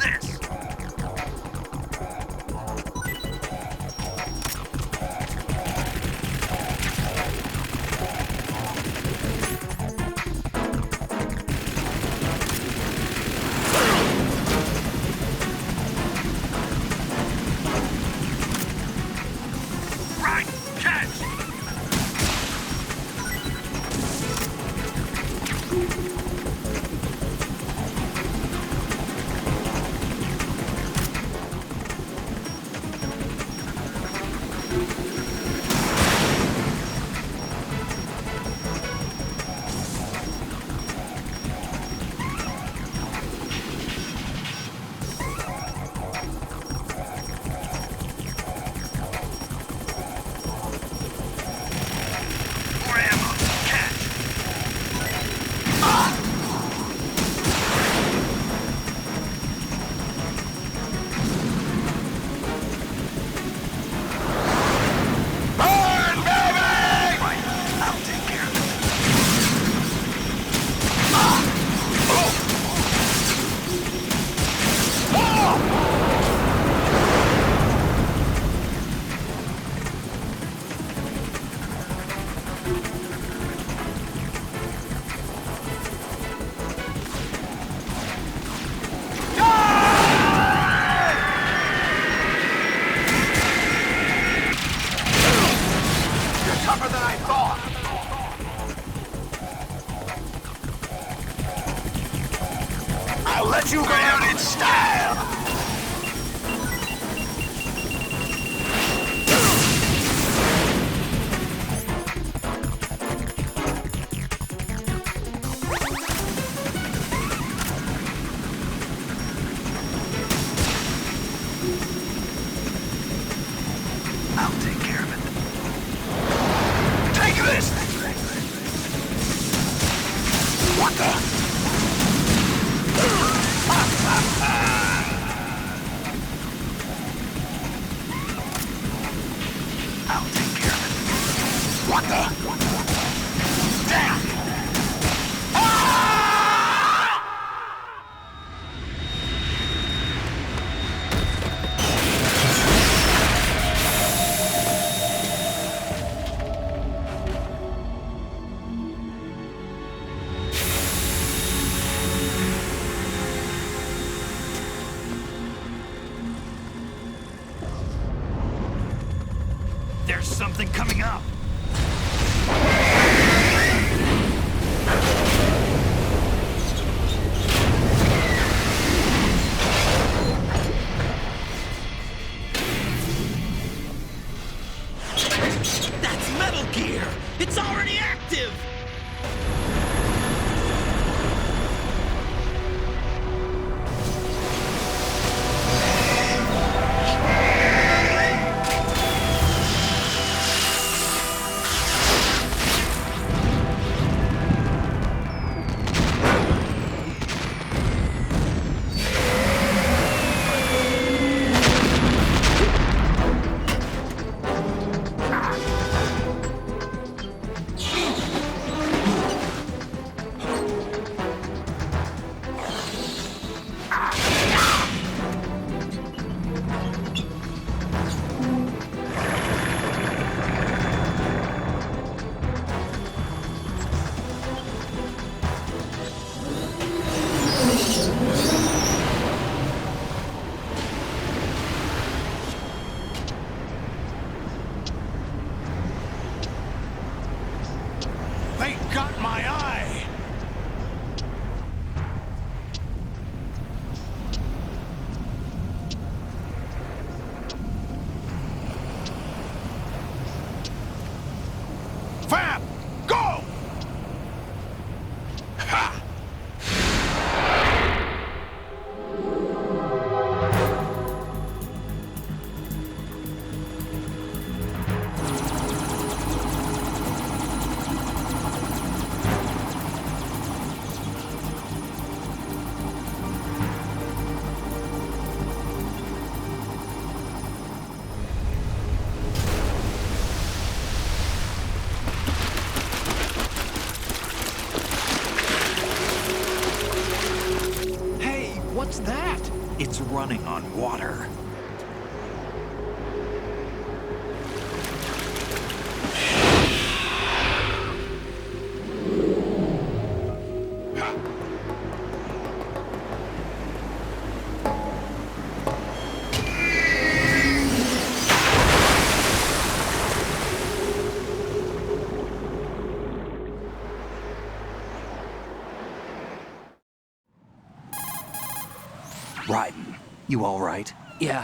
this! Right, catch! More ammo, catch! Burn, baby! Right, I'll take care of it. You're tougher than I thought. I'll let you go out in style. I'll take care of it. Take this! What the? I'll take care of it. What the? Damn! Ah! There's something coming up. That's Metal Gear! It's already active! They got my eye! Fab! Go! Ha! What's that? It's running on water. Raiden, you all right? Yeah.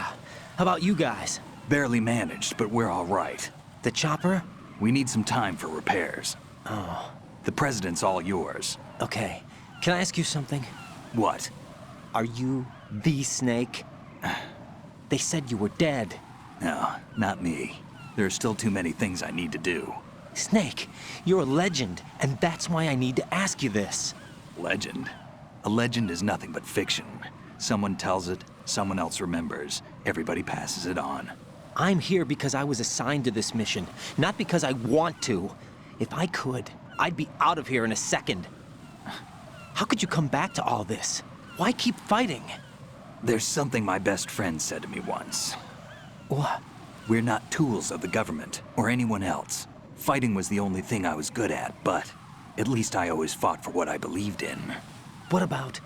How about you guys? Barely managed, but we're all right. The chopper? We need some time for repairs. Oh, The president's all yours. okay. Can I ask you something? What? Are you the Snake? They said you were dead. No, not me. There are still too many things I need to do. Snake, you're a legend, and that's why I need to ask you this. Legend? A legend is nothing but fiction. Someone tells it, someone else remembers. Everybody passes it on. I'm here because I was assigned to this mission, not because I want to. If I could, I'd be out of here in a second. How could you come back to all this? Why keep fighting? There's something my best friend said to me once. What? We're not tools of the government or anyone else. Fighting was the only thing I was good at, but at least I always fought for what I believed in. What about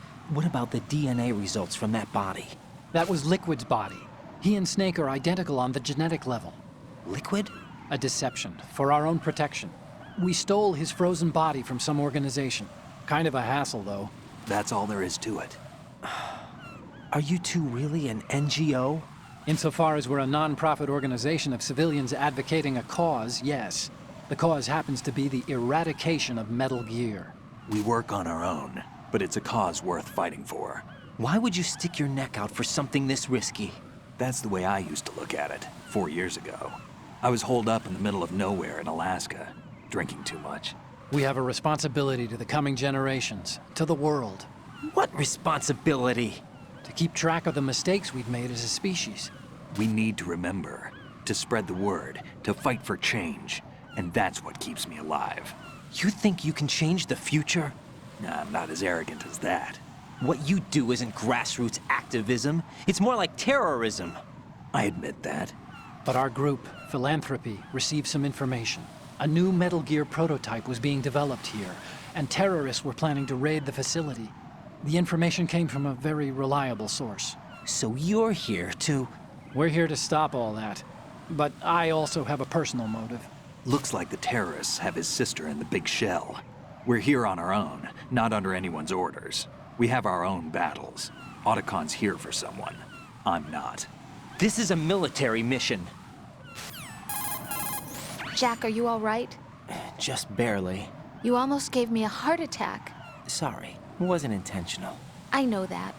the DNA results from that body? That was Liquid's body. He and Snake are identical on the genetic level. Liquid? A deception, for our own protection. We stole his frozen body from some organization. Kind of a hassle, though. That's all there is to it. Are you two really an NGO? Insofar as we're a non-profit organization of civilians advocating a cause, yes. The cause happens to be the eradication of Metal Gear. We work on our own, but it's a cause worth fighting for. Why would you stick your neck out for something this risky? That's the way I used to look at it, 4 years ago. I was holed up in the middle of nowhere in Alaska, drinking too much. We have a responsibility to the coming generations, to the world, What responsibility? to keep track of the mistakes we've made as a species. We need to remember, to spread the word, to fight for change, and that's what keeps me alive. You think you can change the future? I'm not as arrogant as that. What you do isn't grassroots activism. It's more like terrorism. I admit that. But our group, Philanthropy, received some information. A new Metal Gear prototype was being developed here, and terrorists were planning to raid the facility. The information came from a very reliable source. So you're here to... We're here to stop all that. But I also have a personal motive. Looks like the terrorists have his sister in the big shell. We're here on our own, not under anyone's orders. We have our own battles. Otacon's here for someone. I'm not. This is a military mission. Jack, are you all right? Just barely. You almost gave me a heart attack. Sorry, it wasn't intentional. I know that.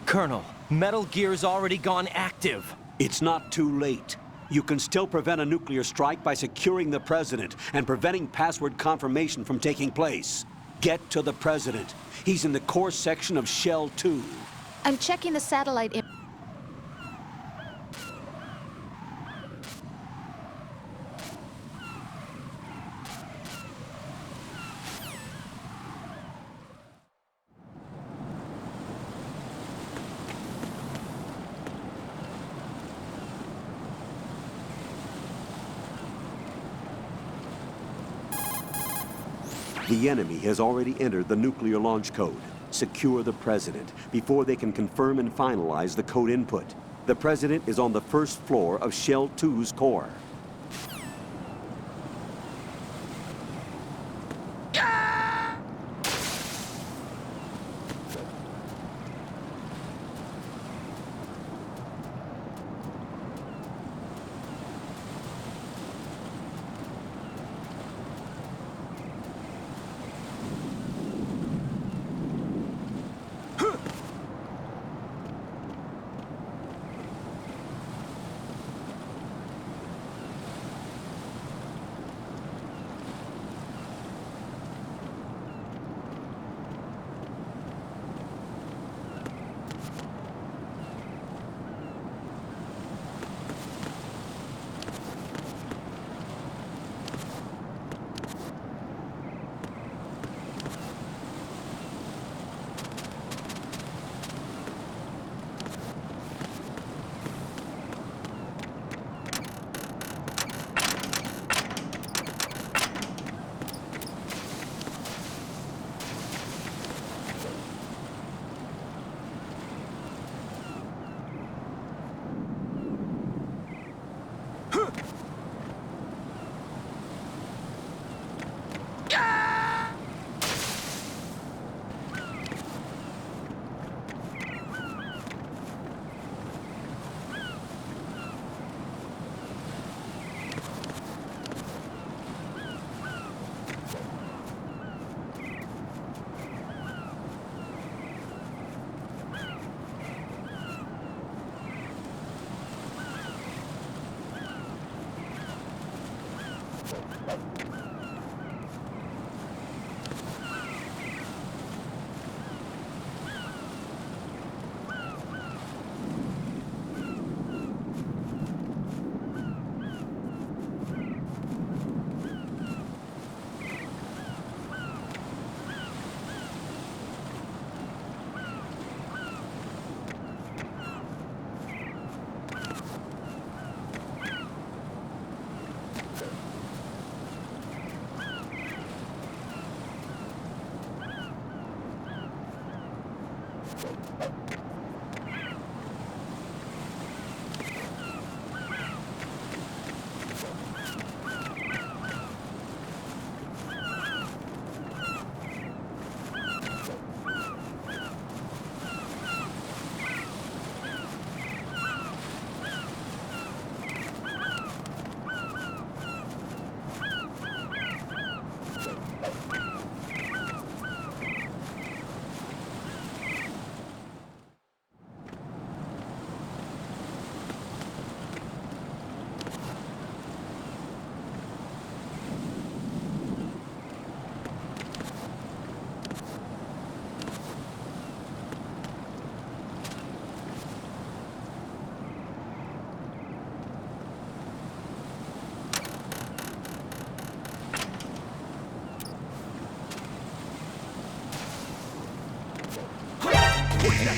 Colonel, Metal Gear's already gone active. It's not too late. You can still prevent a nuclear strike by securing the president and preventing password confirmation from taking place. Get to the president. He's in the core section of Shell 2. I'm checking the satellite. The enemy has already entered the nuclear launch code. Secure the president before they can confirm and finalize the code input. The president is on the first floor of Shell 2's core.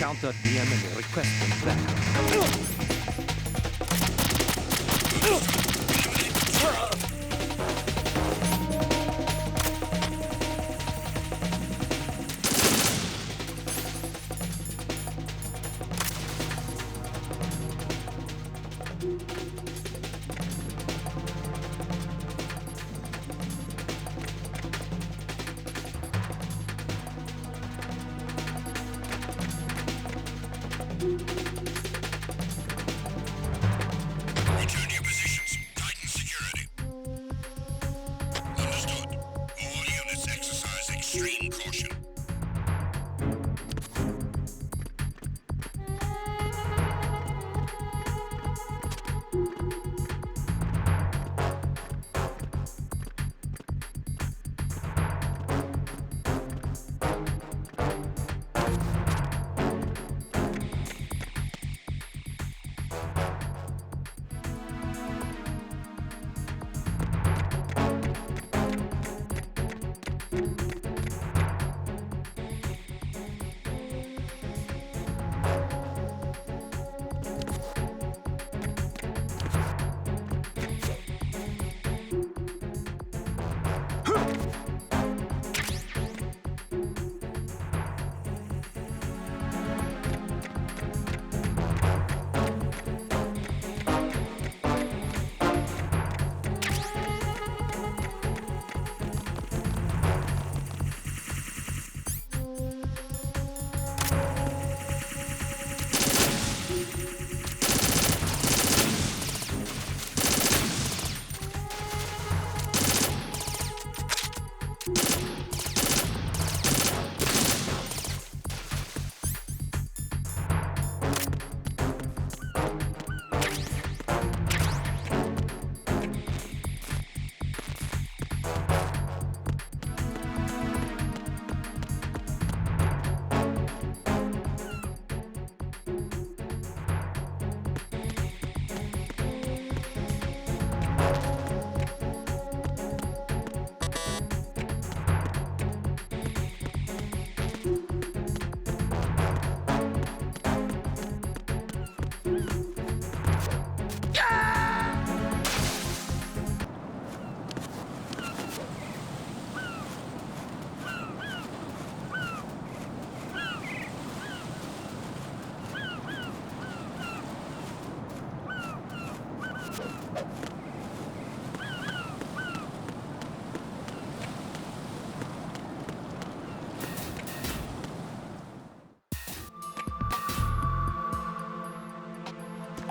Counter the enemy requesting backup. Return to your positions. Tighten security. Understood. All units exercise extreme caution.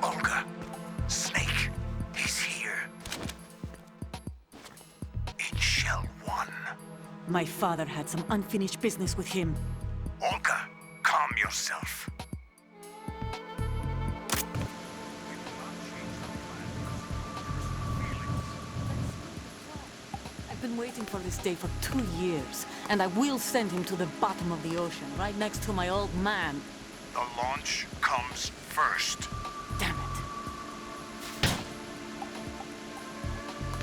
Olga, Snake, he's here. In Shell 1. My father had some unfinished business with him. Olga, calm yourself. I've been waiting for this day for 2 years, and I will send him to the bottom of the ocean, right next to my old man. The launch comes first. Damn it.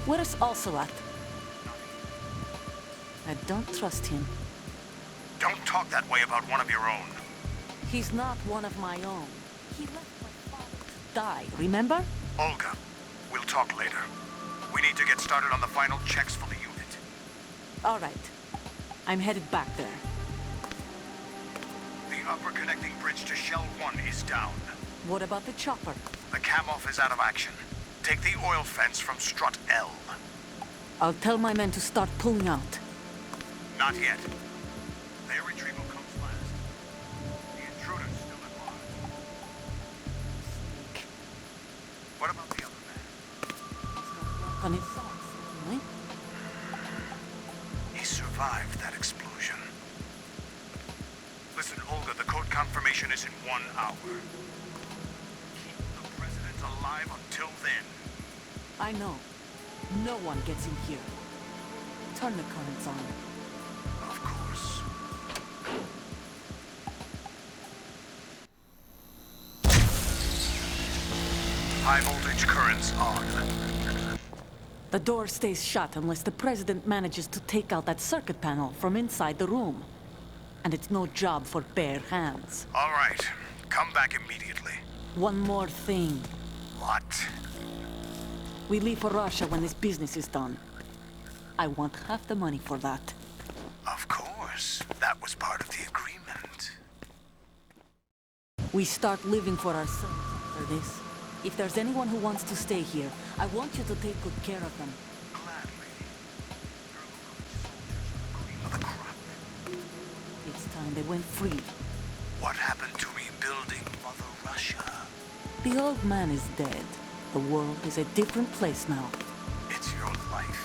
Where's Ocelot? I don't trust him. Don't talk that way about one of your own. He's not one of my own. He left my father to die, remember? Olga, we'll talk later. We need to get started on the final checks for the unit. All right. I'm headed back there. The upper connecting bridge to Shell 1 is down. What about the chopper? The cam-off is out of action. Take the oil fence from strut L. I'll tell my men to start pulling out. Not yet. Their retrieval comes last. The intruder's still at large. What about the other man? On his socks, really? He survived that explosion. Listen, Olga, the code confirmation is in 1 hour. Keep the president alive until then. I know. No one gets in here. Turn the currents on. Of course. High voltage currents on. The door stays shut unless the president manages to take out that circuit panel from inside the room. And it's no job for bare hands. All right. Come back immediately. One more thing. What? We leave for Russia when this business is done. I want half the money for that. Of course. That was part of the agreement. We start living for ourselves after this. If there's anyone who wants to stay here, I want you to take good care of them. Gladly. Cream of the crop. It's time they went free. What happened to rebuilding Mother Russia? The old man is dead. The world is a different place now. It's your life.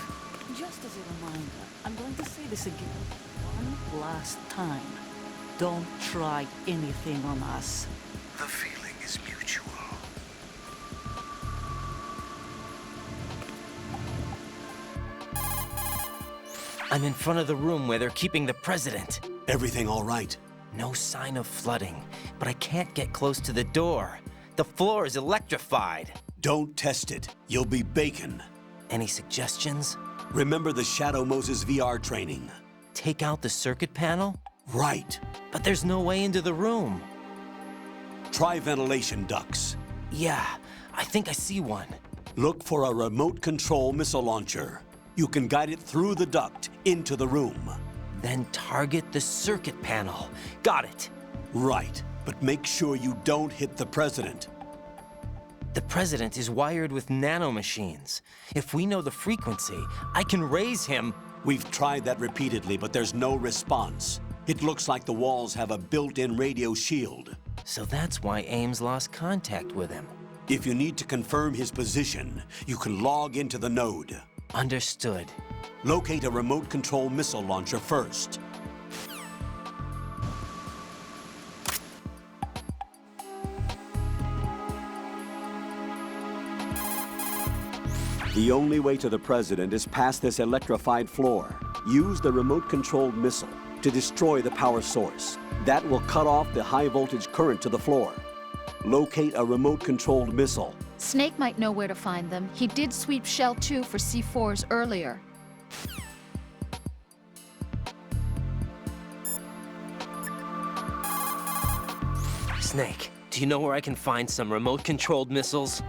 Just as a reminder, I'm going to say this again one last time. Don't try anything on us. The feeling is mutual. I'm in front of the room where they're keeping the president. Everything all right? No sign of flooding, but I can't get close to the door. The floor is electrified. Don't test it. You'll be bacon. Any suggestions? Remember the Shadow Moses VR training? Take out the circuit panel? Right. But there's no way into the room. Try ventilation ducts. Yeah, I think I see one. Look for a remote control missile launcher. You can guide it through the duct into the room. Then target the circuit panel. Got it. Right, but make sure you don't hit the president. The president is wired with nanomachines. If we know the frequency, I can raise him. We've tried that repeatedly, but there's no response. It looks like the walls have a built-in radio shield. So that's why Ames lost contact with him. If you need to confirm his position, you can log into the node. Understood. Locate a remote control missile launcher first. The only way to the president is past this electrified floor. Use the remote-controlled missile to destroy the power source. That will cut off the high-voltage current to the floor. Locate a remote-controlled missile. Snake might know where to find them. He did sweep Shell 2 for C4s earlier. Snake, do you know where I can find some remote-controlled missiles?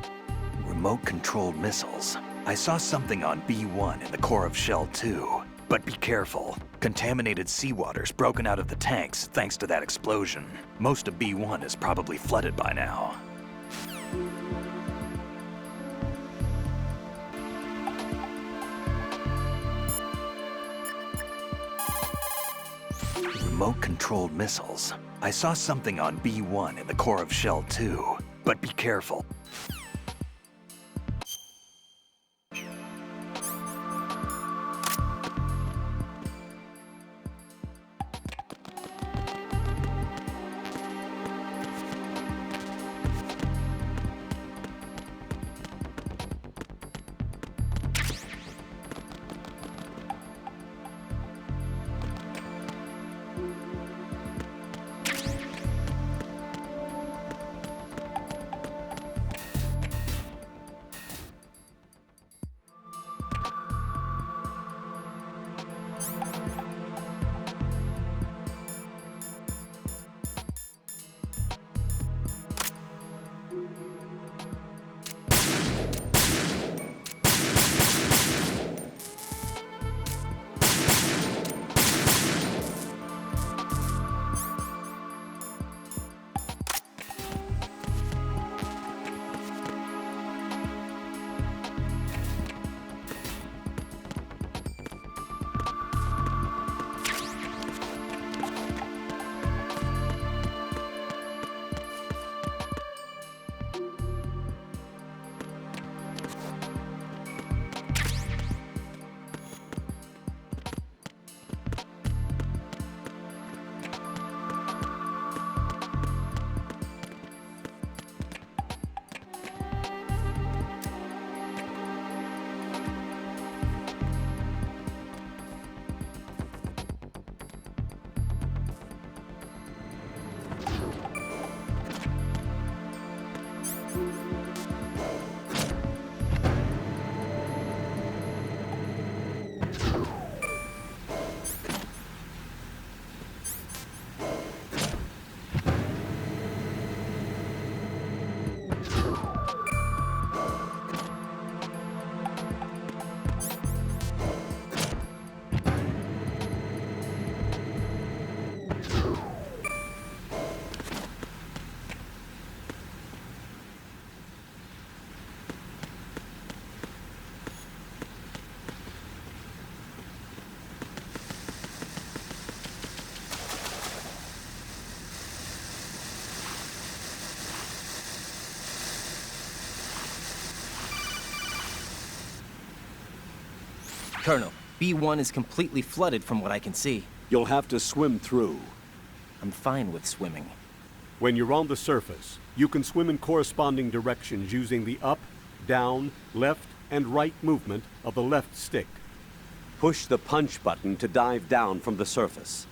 Remote-controlled missiles. I saw something on B1 in the core of Shell 2. But be careful. Contaminated seawater's broken out of the tanks thanks to that explosion. Most of B1 is probably flooded by now. Remote-controlled missiles. I saw something on B1 in the core of Shell 2. But be careful. Colonel, B1 is completely flooded from what I can see. You'll have to swim through. I'm fine with swimming. When you're on the surface, you can swim in corresponding directions using the up, down, left, and right movement of the left stick. Push the punch button to dive down from the surface.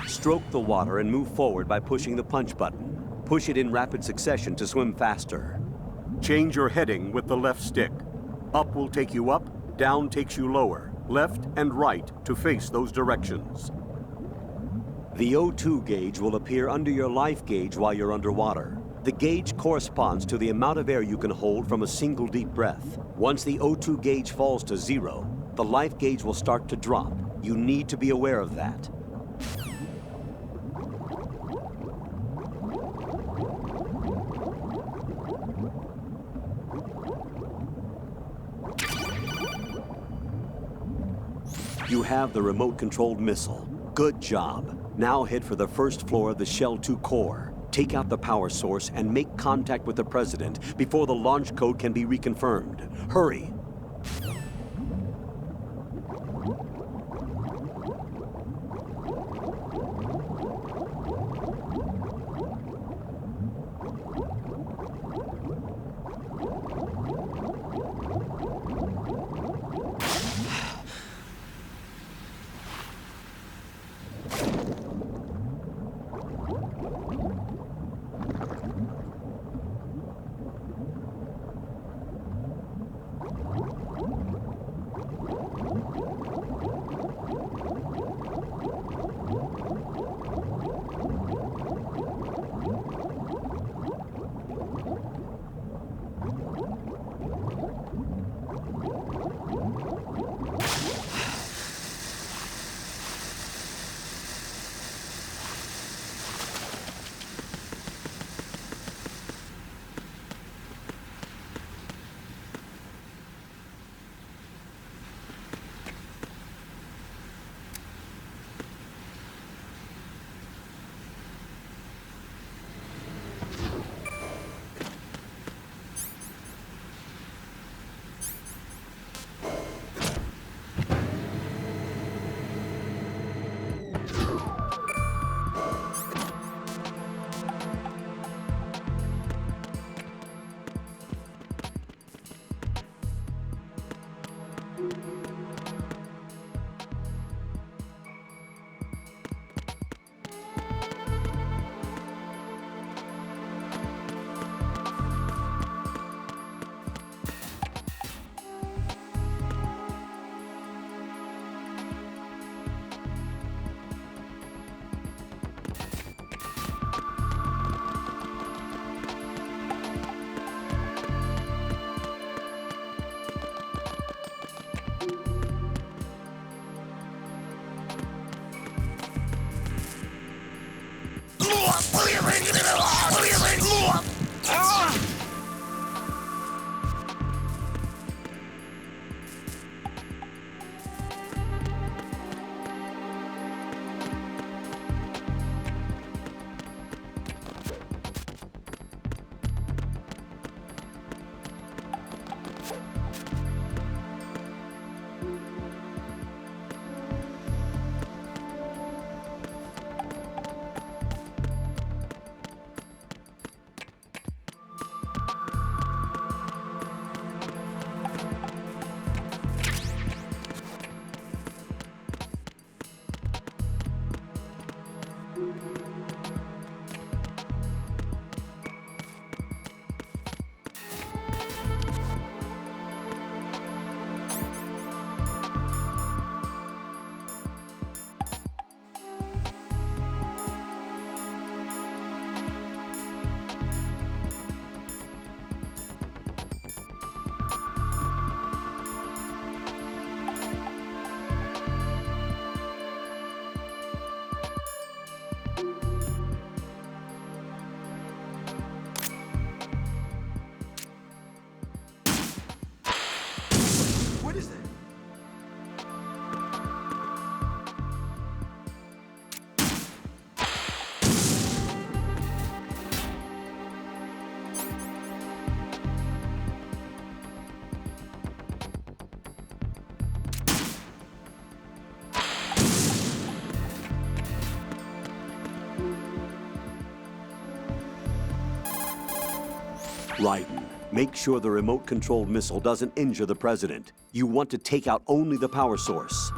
Stroke the water and move forward by pushing the punch button. Push it in rapid succession to swim faster. Change your heading with the left stick. Up will take you up, down takes you lower, left and right to face those directions. The O2 gauge will appear under your life gauge while you're underwater. The gauge corresponds to the amount of air you can hold from a single deep breath. Once the O2 gauge falls to 0, the life gauge will start to drop. You need to be aware of that. You have the remote-controlled missile. Good job. Now head for the first floor of the Shell 2 core. Take out the power source and make contact with the President before the launch code can be reconfirmed. Hurry! Raiden, make sure the remote-controlled missile doesn't injure the president. You want to take out only the power source.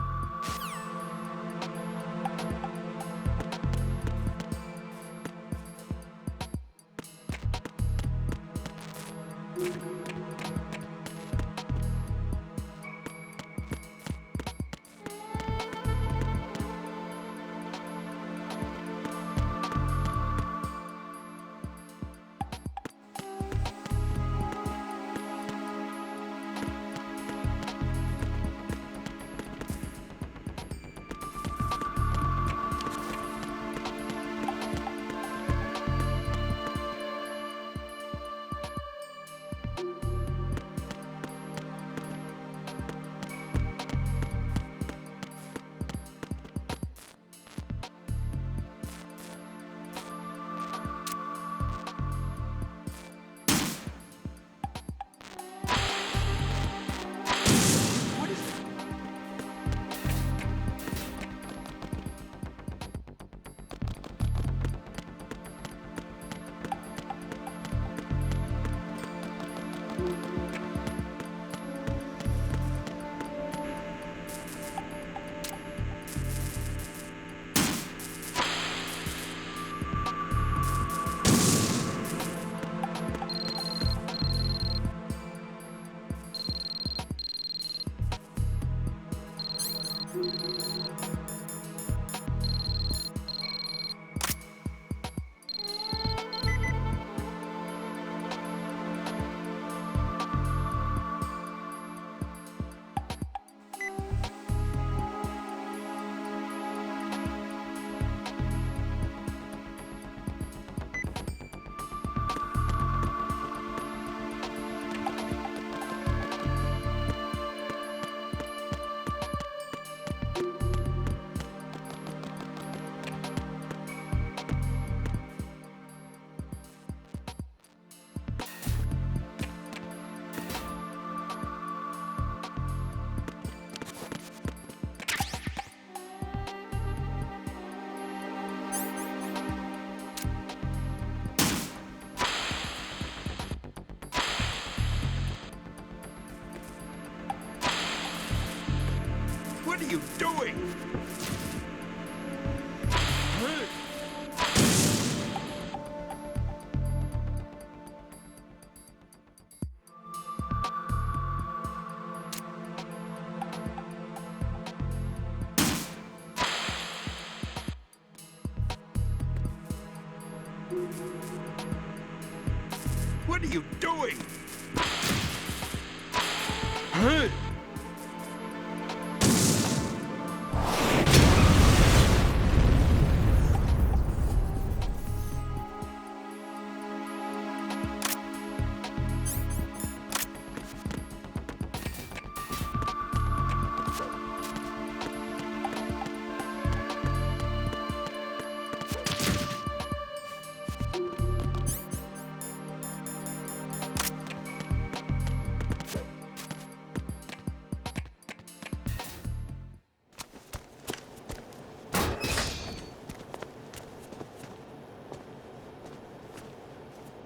What are you doing? What are you doing? Huh?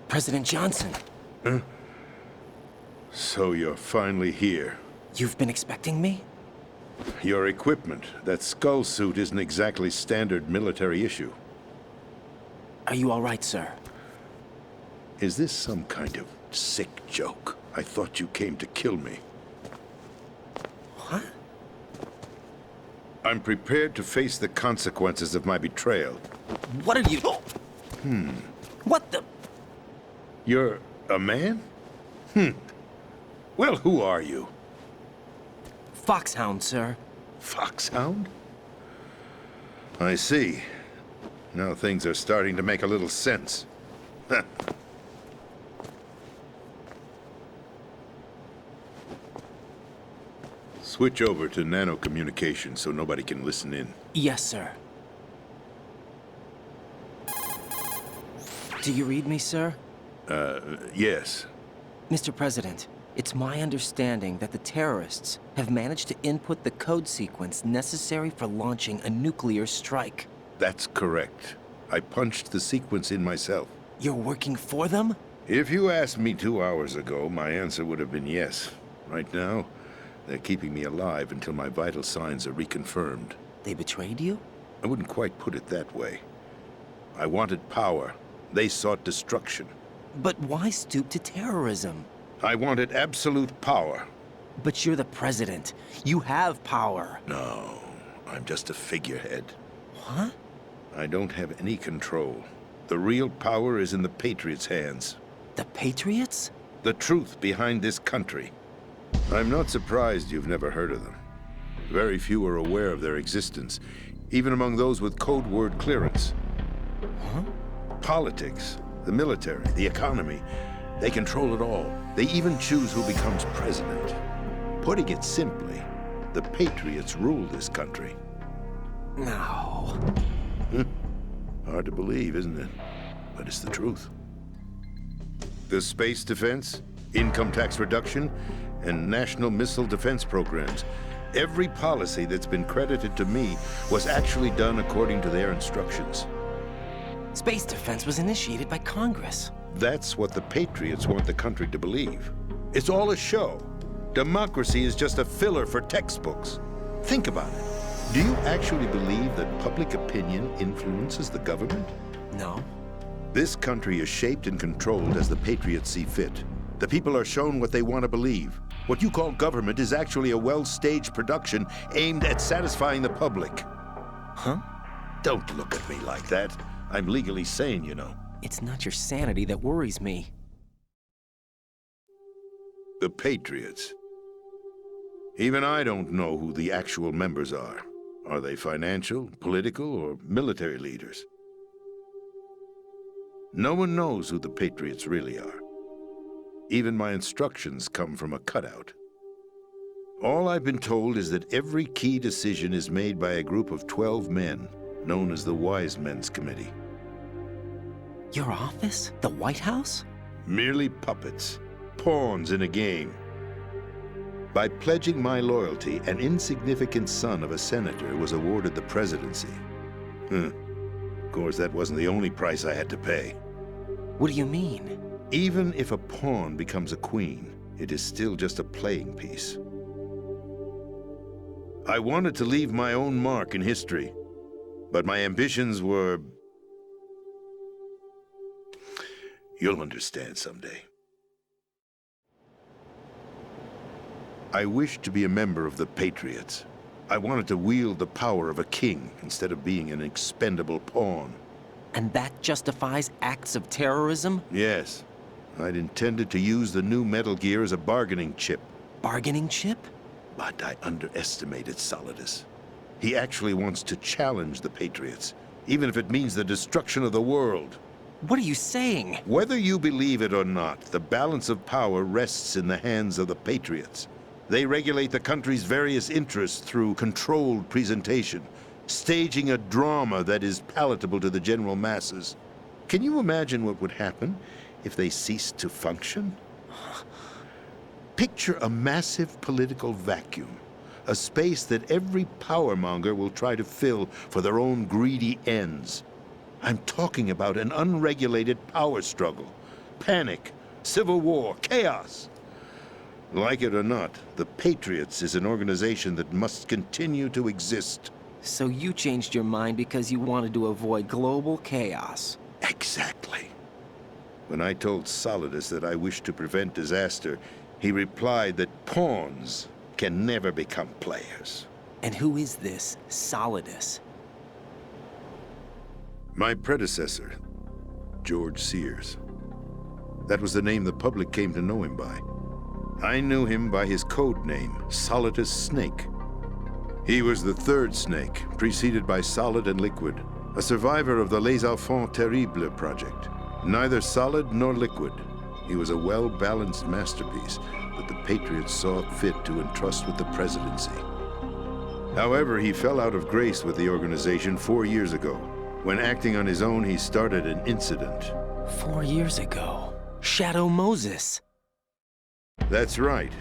President Johnson, So you're finally here. you've been expecting me? Your equipment, that skull suit isn't exactly standard military issue. Are you all right, sir? Is this some kind of sick joke? I thought you came to kill me. What? I'm prepared to face the consequences of my betrayal. What are you... What the... You're a man? Well, who are you? Foxhound, sir. Foxhound? I see. Now things are starting to make a little sense. Switch over to nano-communication so nobody can listen in. Yes, sir. Do you read me, sir? Yes. Mr. President, it's my understanding that the terrorists have managed to input the code sequence necessary for launching a nuclear strike. That's correct. I punched the sequence in myself. You're working for them? If you asked me 2 hours ago, my answer would have been yes. Right now, they're keeping me alive until my vital signs are reconfirmed. They betrayed you? I wouldn't quite put it that way. I wanted power. They sought destruction. But why stoop to terrorism? I wanted absolute power. But you're the president. You have power. No, I'm just a figurehead. What? I don't have any control. The real power is in the Patriots' hands. The Patriots? The truth behind this country. I'm not surprised you've never heard of them. Very few are aware of their existence, even among those with code word clearance. Huh? Politics, the military, the economy, they control it all. They even choose who becomes president. Putting it simply, the Patriots rule this country. No. Hard to believe, isn't it? But it's the truth. The space defense, income tax reduction, and national missile defense programs. Every policy that's been credited to me was actually done according to their instructions. Space defense was initiated by Congress. That's what the Patriots want the country to believe. It's all a show. Democracy is just a filler for textbooks. Think about it. Do you actually believe that public opinion influences the government? No. This country is shaped and controlled as the Patriots see fit. The people are shown what they want to believe. What you call government is actually a well-staged production aimed at satisfying the public. Huh? Don't look at me like that. I'm legally sane, you know. It's not your sanity that worries me. The Patriots. Even I don't know who the actual members are. Are they financial, political, or military leaders? No one knows who the Patriots really are. Even my instructions come from a cutout. All I've been told is that every key decision is made by a group of 12 men, known as the Wise Men's Committee. Your office? The White House? Merely puppets, pawns in a game. By pledging my loyalty, an insignificant son of a senator was awarded the presidency. Of course, that wasn't the only price I had to pay. What do you mean? Even if a pawn becomes a queen, it is still just a playing piece. I wanted to leave my own mark in history, but my ambitions were... You'll understand someday. I wished to be a member of the Patriots. I wanted to wield the power of a king instead of being an expendable pawn. And that justifies acts of terrorism? Yes. I'd intended to use the new Metal Gear as a bargaining chip. Bargaining chip? But I underestimated Solidus. He actually wants to challenge the Patriots, even if it means the destruction of the world. What are you saying? Whether you believe it or not, the balance of power rests in the hands of the Patriots. They regulate the country's various interests through controlled presentation, staging a drama that is palatable to the general masses. Can you imagine what would happen if they ceased to function? Picture a massive political vacuum, a space that every powermonger will try to fill for their own greedy ends. I'm talking about an unregulated power struggle, panic, civil war, chaos. Like it or not, the Patriots is an organization that must continue to exist. So you changed your mind because you wanted to avoid global chaos. Exactly. When I told Solidus that I wished to prevent disaster, he replied that pawns can never become players. And who is this Solidus? My predecessor, George Sears. That was the name the public came to know him by. I knew him by his code name, Solidus Snake. He was the third Snake, preceded by Solid and Liquid, a survivor of the Les Enfants Terribles project. Neither solid nor liquid. He was a well-balanced masterpiece that the Patriots saw fit to entrust with the presidency. However, he fell out of grace with the organization 4 years ago. When acting on his own, he started an incident. 4 years ago? Shadow Moses. That's right.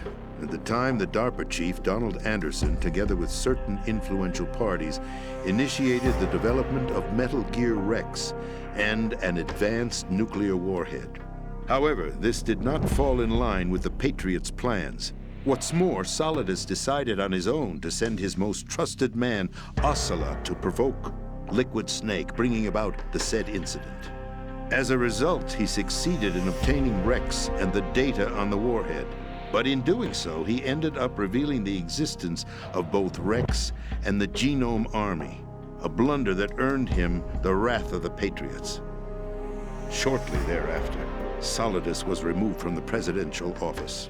At the time, the DARPA chief, Donald Anderson, together with certain influential parties, initiated the development of Metal Gear Rex and an advanced nuclear warhead. However, this did not fall in line with the Patriots' plans. What's more, Solidus decided on his own to send his most trusted man, Ocelot, to provoke Liquid Snake, bringing about the said incident. As a result, he succeeded in obtaining Rex and the data on the warhead. But in doing so, he ended up revealing the existence of both Rex and the Genome Army, a blunder that earned him the wrath of the Patriots. Shortly thereafter, Solidus was removed from the presidential office.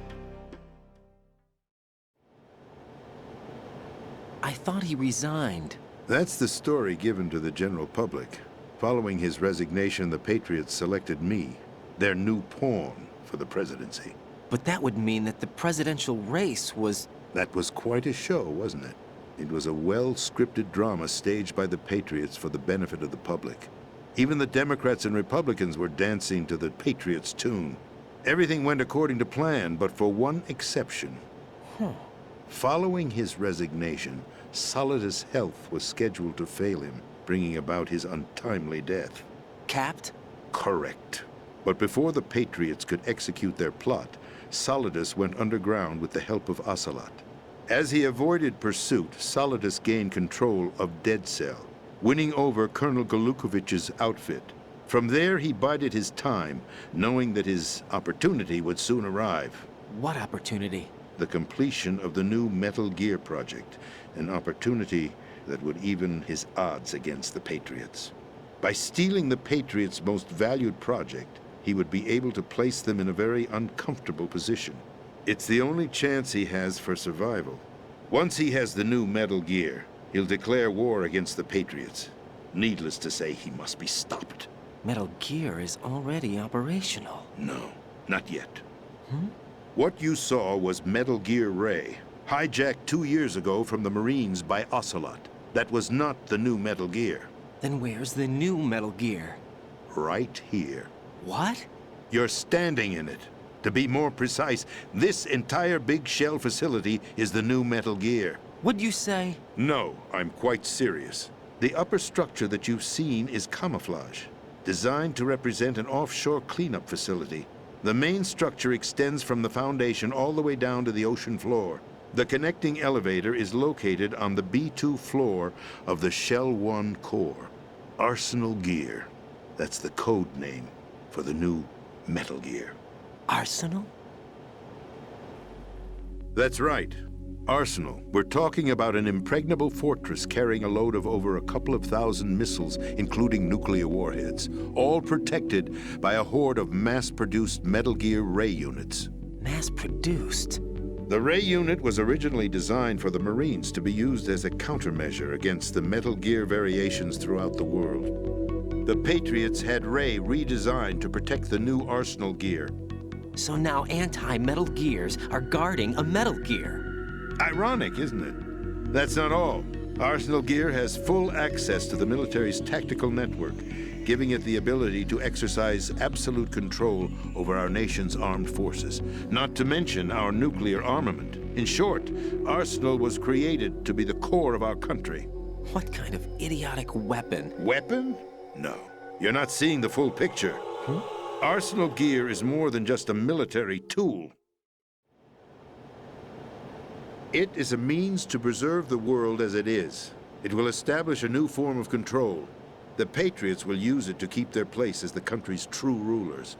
I thought he resigned. That's the story given to the general public. Following his resignation, the Patriots selected me, their new pawn, for the presidency. But that would mean that the presidential race was... That was quite a show, wasn't it? It was a well-scripted drama staged by the Patriots for the benefit of the public. Even the Democrats and Republicans were dancing to the Patriots' tune. Everything went according to plan, but for one exception. Following his resignation, Solidus' health was scheduled to fail him, bringing about his untimely death. Capped? Correct. But before the Patriots could execute their plot, Solidus went underground with the help of Ocelot. As he avoided pursuit, Solidus gained control of Dead Cell, winning over Colonel Golukovich's outfit. From there, he bided his time, knowing that his opportunity would soon arrive. What opportunity? The completion of the new Metal Gear project, an opportunity that would even his odds against the Patriots. By stealing the Patriots' most valued project, he would be able to place them in a very uncomfortable position. It's the only chance he has for survival. Once he has the new Metal Gear, he'll declare war against the Patriots. Needless to say, he must be stopped. Metal Gear is already operational. No, not yet. What you saw was Metal Gear Ray, hijacked 2 years ago from the Marines by Ocelot. That was not the new Metal Gear. Then where's the new Metal Gear? Right here. What? You're standing in it. To be more precise, this entire big shell facility is the new Metal Gear. What'd you say? No, I'm quite serious. The upper structure that you've seen is camouflage, designed to represent an offshore cleanup facility. The main structure extends from the foundation all the way down to the ocean floor. The connecting elevator is located on the B2 floor of the Shell 1 core. Arsenal Gear. That's the code name for the new Metal Gear. Arsenal? That's right. Arsenal. We're talking about an impregnable fortress carrying a load of over a couple of thousand missiles, including nuclear warheads, all protected by a horde of mass-produced Metal Gear Ray units. Mass-produced? The Ray unit was originally designed for the Marines to be used as a countermeasure against the Metal Gear variations throughout the world. The Patriots had Ray redesigned to protect the new Arsenal Gear. So now anti-Metal Gears are guarding a Metal Gear. Ironic, isn't it? That's not all. Arsenal Gear has full access to the military's tactical network, giving it the ability to exercise absolute control over our nation's armed forces, not to mention our nuclear armament. In short, Arsenal was created to be the core of our country. What kind of idiotic weapon? Weapon? No. You're not seeing the full picture. Arsenal Gear is more than just a military tool. It is a means to preserve the world as it is. It will establish a new form of control. The Patriots will use it to keep their place as the country's true rulers.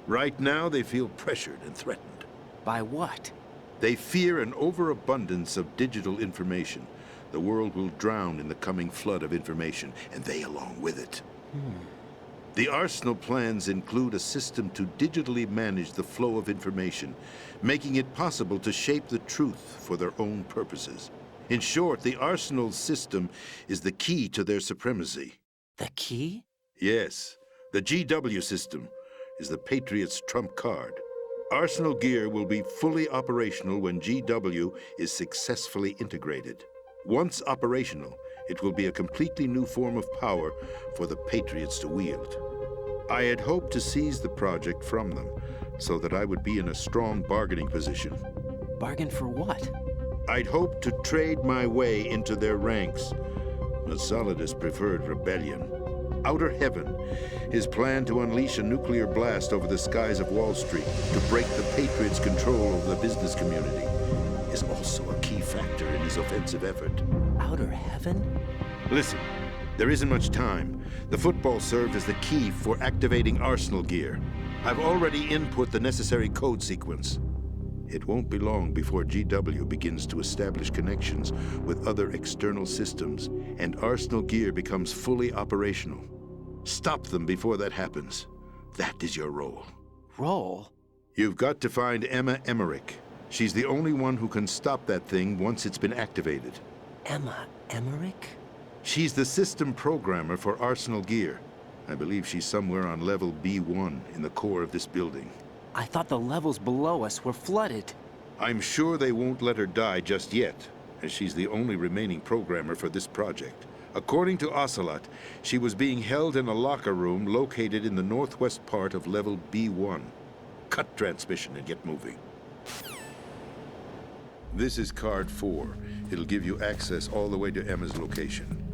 Right now, they feel pressured and threatened. By what? They fear an overabundance of digital information. The world will drown in the coming flood of information, and they along with it. The Arsenal plans include a system to digitally manage the flow of information, making it possible to shape the truth for their own purposes. In short, the Arsenal system is the key to their supremacy. The key? Yes, the GW system is the Patriots' trump card. Arsenal Gear will be fully operational when GW is successfully integrated. Once operational, it will be a completely new form of power for the Patriots to wield. I had hoped to seize the project from them, so that I would be in a strong bargaining position. Bargain for what? I'd hoped to trade my way into their ranks, but Solidus preferred rebellion. outer heaven. His plan to unleash a nuclear blast over the skies of Wall Street to break the Patriots' control over the business community is also a key factor in his offensive effort. Outer heaven? Listen, there isn't much time. The football served as the key for activating Arsenal gear. I've already input the necessary code sequence. It won't be long before GW begins to establish connections with other external systems, and Arsenal gear becomes fully operational. Stop them before that happens. That is your role. Role? You've got to find Emma Emmerich. She's the only one who can stop that thing once it's been activated. Emma Emmerich? She's the system programmer for Arsenal gear. I believe she's somewhere on level B1 in the core of this building. I thought the levels below us were flooded. I'm sure they won't let her die just yet, as she's the only remaining programmer for this project. According to Ocelot, she was being held in a locker room located in the northwest part of level B1. Cut transmission and get moving. This is card 4. It'll give you access all the way to Emma's location.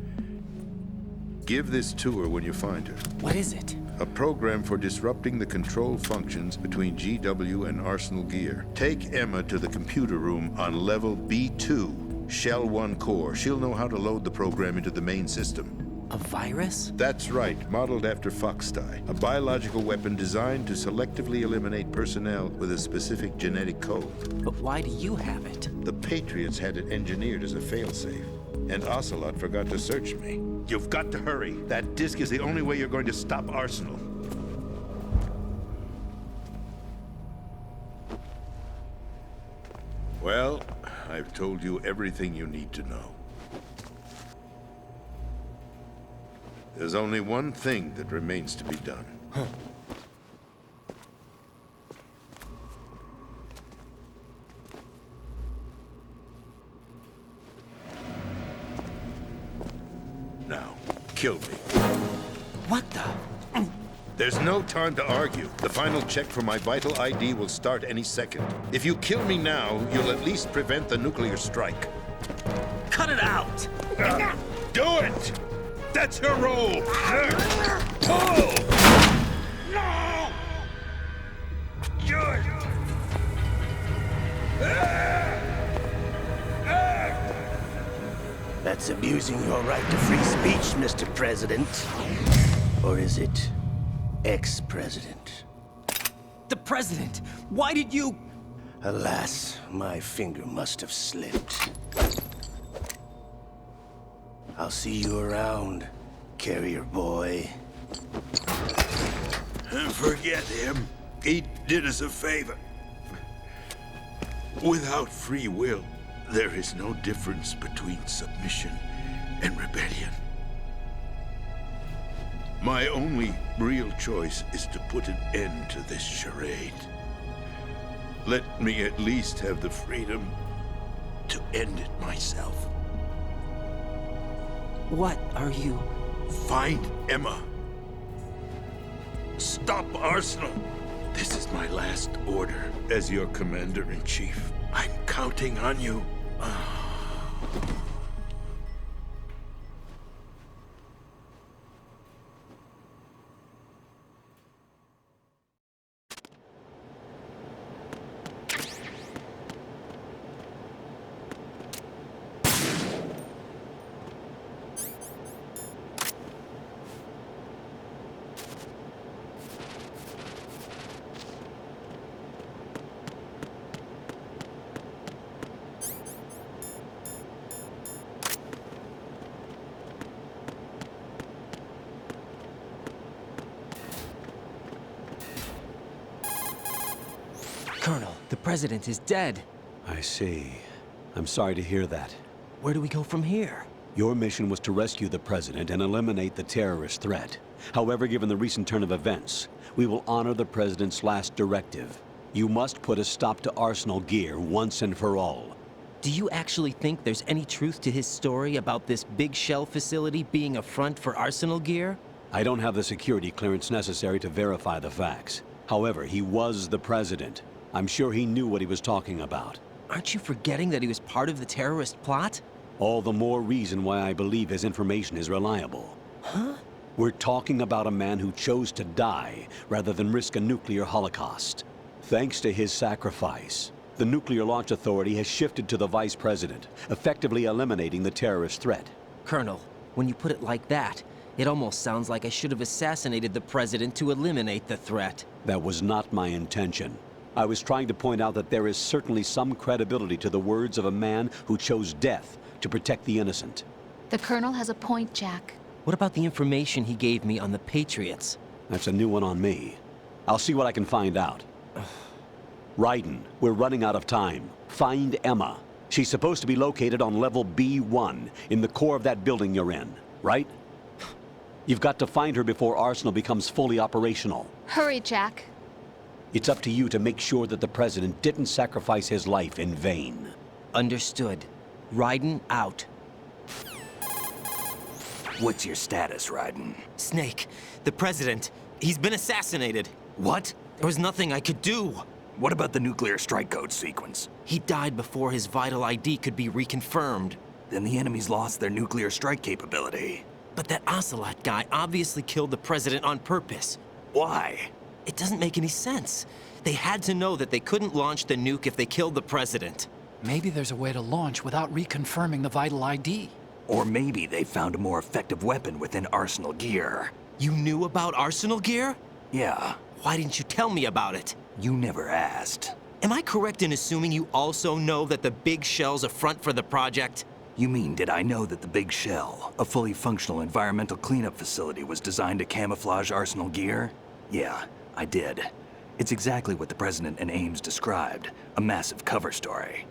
Give this to her when you find her. What is it? A program for disrupting the control functions between GW and Arsenal gear. Take Emma to the computer room on level B2, Shell 1 core. She'll know how to load the program into the main system. A virus? That's right, modeled after Foxdie, a biological weapon designed to selectively eliminate personnel with a specific genetic code. But why do you have it? The Patriots had it engineered as a failsafe, and Ocelot forgot to search me. You've got to hurry. That disk is the only way you're going to stop Arsenal. Well, I've told you everything you need to know. There's only one thing that remains to be done. Now, kill me. What the? There's no time to argue. The final check for my vital ID will start any second. If you kill me now, you'll at least prevent the nuclear strike. Cut it out! Do it! That's her role! Pull! No! George! That's abusing your right to free speech, Mr. President. Or is it ex-president? The president! Why did you... Alas, my finger must have slipped. I'll see you around, carrier boy. Forget him. He did us a favor. Without free will, there is no difference between submission and rebellion. My only real choice is to put an end to this charade. Let me at least have the freedom to end it myself. What are you... Find Emma. Stop Arsenal. This is my last order as your commander-in-chief. I'm counting on you. Colonel, the president is dead. I see. I'm sorry to hear that. Where do we go from here? Your mission was to rescue the president and eliminate the terrorist threat. However, given the recent turn of events, we will honor the president's last directive. You must put a stop to Arsenal gear once and for all. Do you actually think there's any truth to his story about this big shell facility being a front for Arsenal gear? I don't have the security clearance necessary to verify the facts. However, he was the president. I'm sure he knew what he was talking about. Aren't you forgetting that he was part of the terrorist plot? All the more reason why I believe his information is reliable. Huh? We're talking about a man who chose to die rather than risk a nuclear holocaust. Thanks to his sacrifice, the Nuclear Launch Authority has shifted to the Vice President, effectively eliminating the terrorist threat. Colonel, when you put it like that, it almost sounds like I should have assassinated the President to eliminate the threat. That was not my intention. I was trying to point out that there is certainly some credibility to the words of a man who chose death to protect the innocent. The Colonel has a point, Jack. What about the information he gave me on the Patriots? That's a new one on me. I'll see what I can find out. Raiden, we're running out of time. Find Emma. She's supposed to be located on level B1, in the core of that building you're in, right? You've got to find her before Arsenal becomes fully operational. Hurry, Jack. It's up to you to make sure that the President didn't sacrifice his life in vain. Understood. Raiden out. What's your status, Raiden? Snake, the President, he's been assassinated. What? There was nothing I could do. What about the nuclear strike code sequence? He died before his vital ID could be reconfirmed. Then the enemy's lost their nuclear strike capability. But that Ocelot guy obviously killed the President on purpose. Why? It doesn't make any sense. They had to know that they couldn't launch the nuke if they killed the President. Maybe there's a way to launch without reconfirming the vital ID. Or maybe they found a more effective weapon within Arsenal gear. You knew about Arsenal gear? Yeah. Why didn't you tell me about it? You never asked. Am I correct in assuming you also know that the Big Shell's a front for the project? You mean, did I know that the Big Shell, a fully functional environmental cleanup facility, was designed to camouflage Arsenal gear? Yeah, I did. It's exactly what the President and Ames described, a massive cover story.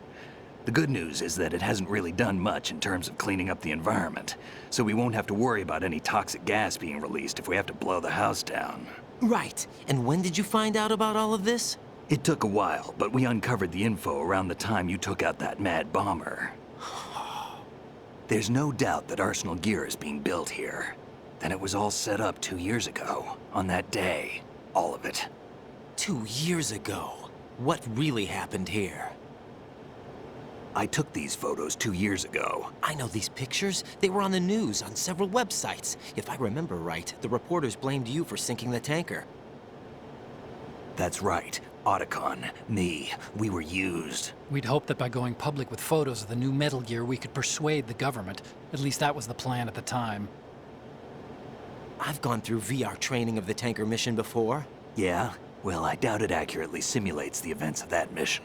The good news is that it hasn't really done much in terms of cleaning up the environment, so we won't have to worry about any toxic gas being released if we have to blow the house down. Right. And when did you find out about all of this? It took a while, but we uncovered the info around the time you took out that mad bomber. There's no doubt that Arsenal gear is being built here. Then it was all set up 2 years ago, on that day. All of it. 2 years ago? What really happened here? I took these photos 2 years ago. I know these pictures. They were on the news, on several websites. If I remember right, the reporters blamed you for sinking the tanker. That's right. Otacon, me, we were used. We'd hoped that by going public with photos of the new Metal Gear, we could persuade the government. At least that was the plan at the time. I've gone through VR training of the tanker mission before. Yeah? Well, I doubt it accurately simulates the events of that mission.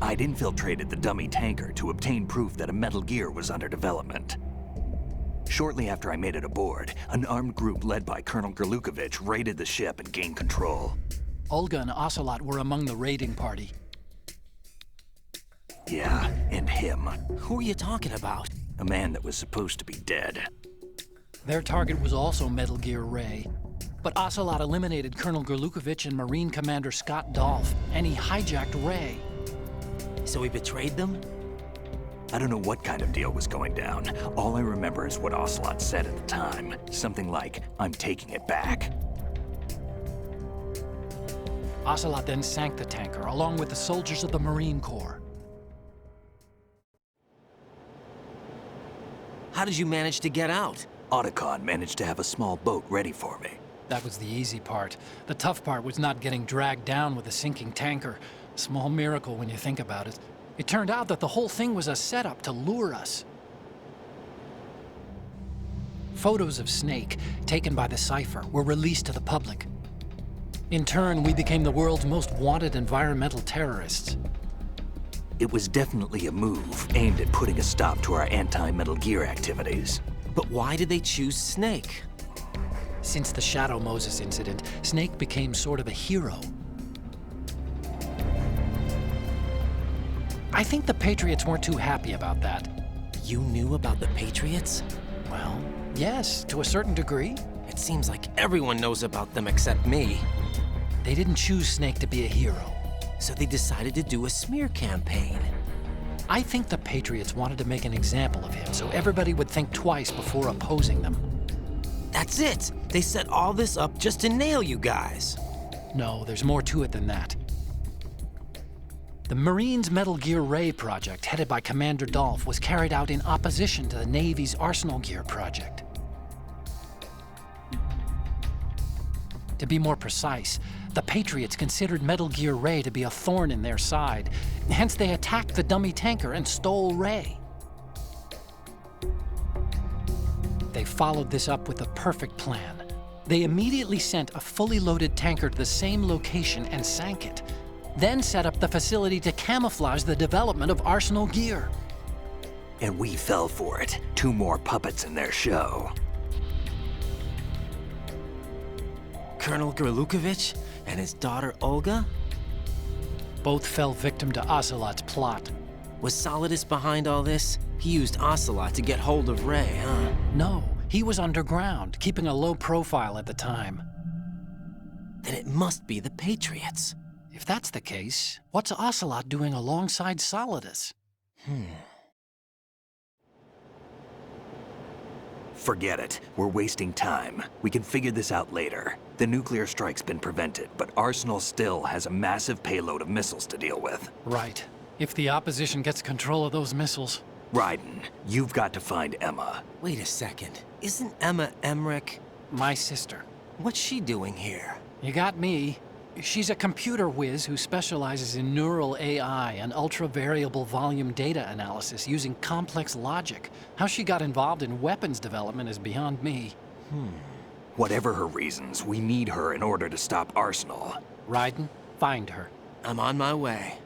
I'd infiltrated the dummy tanker to obtain proof that a Metal Gear was under development. Shortly after I made it aboard, an armed group led by Colonel Gerlukovich raided the ship and gained control. Olga and Ocelot were among the raiding party. Yeah, and him. Who are you talking about? A man that was supposed to be dead. Their target was also Metal Gear Ray. But Ocelot eliminated Colonel Gerlukovich and Marine Commander Scott Dolph, and he hijacked Ray. So he betrayed them? I don't know what kind of deal was going down. All I remember is what Ocelot said at the time. Something like, "I'm taking it back." Ocelot then sank the tanker, along with the soldiers of the Marine Corps. How did you manage to get out? Otacon managed to have a small boat ready for me. That was the easy part. The tough part was not getting dragged down with a sinking tanker. Small miracle when you think about it. It turned out that the whole thing was a setup to lure us. Photos of Snake, taken by the Cypher, were released to the public. In turn, we became the world's most wanted environmental terrorists. It was definitely a move aimed at putting a stop to our anti-Metal Gear activities. But why did they choose Snake? Since the Shadow Moses incident, Snake became sort of a hero. I think the Patriots weren't too happy about that. You knew about the Patriots? Well, yes, to a certain degree. It seems like everyone knows about them except me. They didn't choose Snake to be a hero. So they decided to do a smear campaign. I think the Patriots wanted to make an example of him so everybody would think twice before opposing them. That's it! They set all this up just to nail you guys. No, there's more to it than that. The Marines' Metal Gear Ray project, headed by Commander Dolph, was carried out in opposition to the Navy's Arsenal Gear project. To be more precise, the Patriots considered Metal Gear Ray to be a thorn in their side. Hence, they attacked the dummy tanker and stole Ray. They followed this up with a perfect plan. They immediately sent a fully loaded tanker to the same location and sank it, then set up the facility to camouflage the development of Arsenal Gear. And we fell for it. 2 more puppets in their show. Colonel Gerlukovich and his daughter Olga? Both fell victim to Ocelot's plot. Was Solidus behind all this? He used Ocelot to get hold of Ray, huh? No, he was underground, keeping a low profile at the time. Then it must be the Patriots. If that's the case, what's Ocelot doing alongside Solidus? Forget it. We're wasting time. We can figure this out later. The nuclear strike's been prevented, but Arsenal still has a massive payload of missiles to deal with. Right. If the opposition gets control of those missiles... Raiden, you've got to find Emma. Wait a second. Isn't Emma Emmerich? My sister. What's she doing here? You got me. She's a computer whiz who specializes in neural AI and ultra-variable volume data analysis using complex logic. How she got involved in weapons development is beyond me. Whatever her reasons, we need her in order to stop Arsenal. Raiden, find her. I'm on my way.